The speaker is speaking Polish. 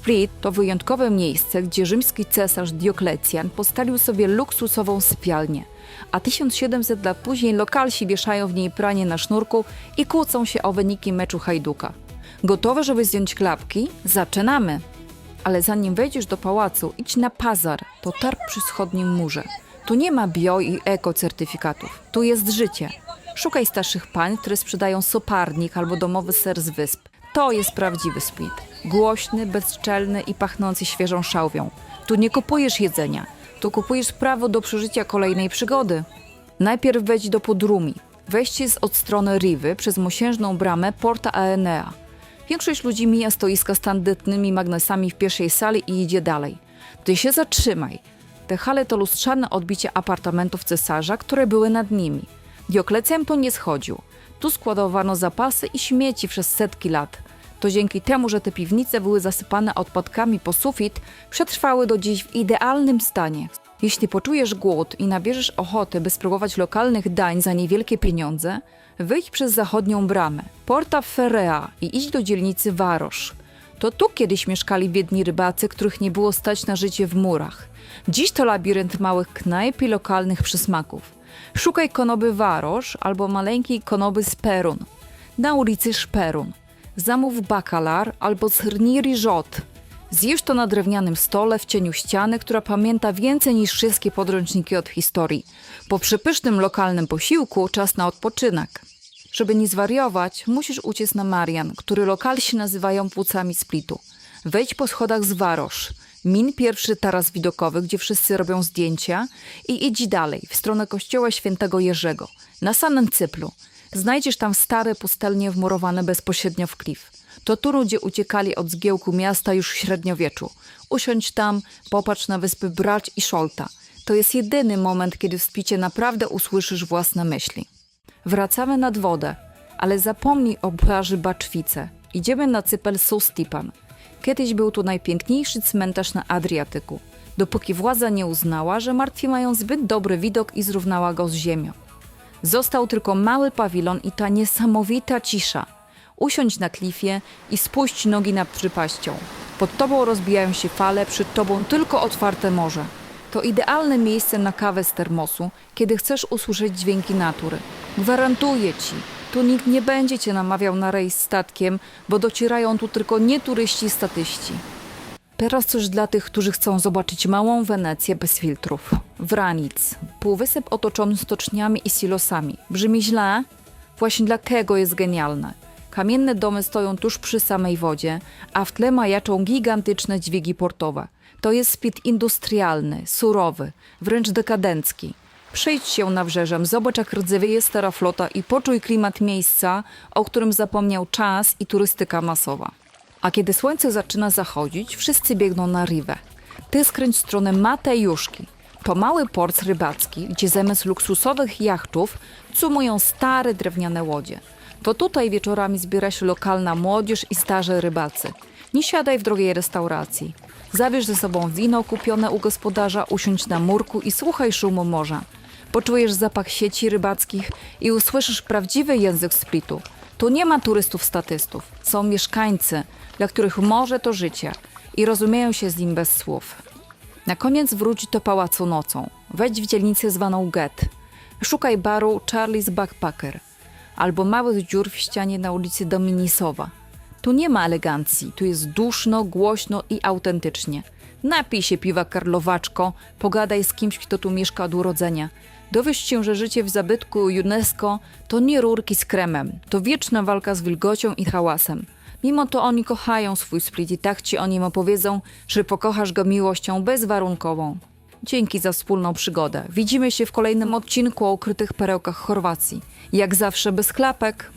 Split to wyjątkowe miejsce, gdzie rzymski cesarz Dioklecjan postawił sobie luksusową sypialnię, a 1700 lat później lokalsi wieszają w niej pranie na sznurku i kłócą się o wyniki meczu Hajduka. Gotowe, żeby zdjąć klapki? Zaczynamy! Ale zanim wejdziesz do pałacu, idź na Pazar, to targ przy wschodnim murze. Tu nie ma bio i eko certyfikatów, tu jest życie. Szukaj starszych pań, które sprzedają soparnik albo domowy ser z wysp. To jest prawdziwy Split. Głośny, bezczelny i pachnący świeżą szałwią. Tu nie kupujesz jedzenia, tu kupujesz prawo do przeżycia kolejnej przygody. Najpierw wejdź do Podrumi. Wejście jest od strony Rivy przez mosiężną bramę Porta Aenea. Większość ludzi mija stoiska z tandetnymi magnesami w pierwszej sali i idzie dalej. Ty się zatrzymaj. Te hale to lustrzane odbicie apartamentów cesarza, które były nad nimi. Dioklecjan tu nie schodził. Tu składowano zapasy i śmieci przez setki lat. To dzięki temu, że te piwnice były zasypane odpadkami po sufit, przetrwały do dziś w idealnym stanie. Jeśli poczujesz głód i nabierzesz ochoty, by spróbować lokalnych dań za niewielkie pieniądze, wyjdź przez zachodnią bramę, Porta Ferrea i idź do dzielnicy Varosz. To tu kiedyś mieszkali biedni rybacy, których nie było stać na życie w murach. Dziś to labirynt małych knajp i lokalnych przysmaków. Szukaj konoby Varosz albo maleńkiej konoby Sperun. Na ulicy Szperun. Zamów bakalar albo srni rijot. Zjesz to na drewnianym stole w cieniu ściany, która pamięta więcej niż wszystkie podręczniki od historii. Po przepysznym lokalnym posiłku czas na odpoczynek. Żeby nie zwariować, musisz uciec na Marian, który lokalsi nazywają płucami Splitu. Wejdź po schodach z Varosz. Min pierwszy taras widokowy, gdzie wszyscy robią zdjęcia i idź dalej, w stronę kościoła świętego Jerzego, na samym cyplu. Znajdziesz tam stare pustelnie wmurowane bezpośrednio w klif. To tu ludzie uciekali od zgiełku miasta już w średniowieczu. Usiądź tam, popatrz na wyspy Brać i Szolta. To jest jedyny moment, kiedy w Splicie naprawdę usłyszysz własne myśli. Wracamy nad wodę, ale zapomnij o plaży Baczwice. Idziemy na cypel Soustipan. Kiedyś był tu najpiękniejszy cmentarz na Adriatyku, dopóki władza nie uznała, że martwi mają zbyt dobry widok i zrównała go z ziemią. Został tylko mały pawilon i ta niesamowita cisza. Usiądź na klifie i spuść nogi nad przepaścią. Pod tobą rozbijają się fale, przed tobą tylko otwarte morze. To idealne miejsce na kawę z termosu, kiedy chcesz usłyszeć dźwięki natury. Gwarantuję ci, tu nikt nie będzie cię namawiał na rejs statkiem, bo docierają tu tylko nieturyści i statyści. Teraz coś dla tych, którzy chcą zobaczyć małą Wenecję bez filtrów. Vranic, półwysep otoczony stoczniami i silosami. Brzmi źle? Właśnie dlatego jest genialne. Kamienne domy stoją tuż przy samej wodzie, a w tle majaczą gigantyczne dźwigi portowe. To jest Split industrialny, surowy, wręcz dekadencki. Przejdź się nabrzeżem, zobacz jak rdzewieje stara flota i poczuj klimat miejsca, o którym zapomniał czas i turystyka masowa. A kiedy słońce zaczyna zachodzić, wszyscy biegną na Rivę. Ty skręć w stronę Matejuszki. To mały port rybacki, gdzie zamiast luksusowych jachtów cumują stare drewniane łodzie. To tutaj wieczorami zbiera się lokalna młodzież i starzy rybacy. Nie siadaj w drogiej restauracji. Zabierz ze sobą wino kupione u gospodarza, usiądź na murku i słuchaj szumu morza. Poczujesz zapach sieci rybackich i usłyszysz prawdziwy język Splitu. Tu nie ma turystów-statystów. Są mieszkańcy, dla których morze to życie i rozumieją się z nim bez słów. Na koniec wróć do pałacu nocą. Wejdź w dzielnicę zwaną Get. Szukaj baru Charlie's Backpacker albo małych dziur w ścianie na ulicy Dominisowa. Tu nie ma elegancji, tu jest duszno, głośno i autentycznie. Napij się piwa karlowaczko, pogadaj z kimś, kto tu mieszka od urodzenia. Dowiesz się, że życie w zabytku UNESCO to nie rurki z kremem, to wieczna walka z wilgocią i hałasem. Mimo to oni kochają swój Split i tak ci o nim opowiedzą, że pokochasz go miłością bezwarunkową. Dzięki za wspólną przygodę. Widzimy się w kolejnym odcinku o ukrytych perełkach Chorwacji. Jak zawsze bez klapek.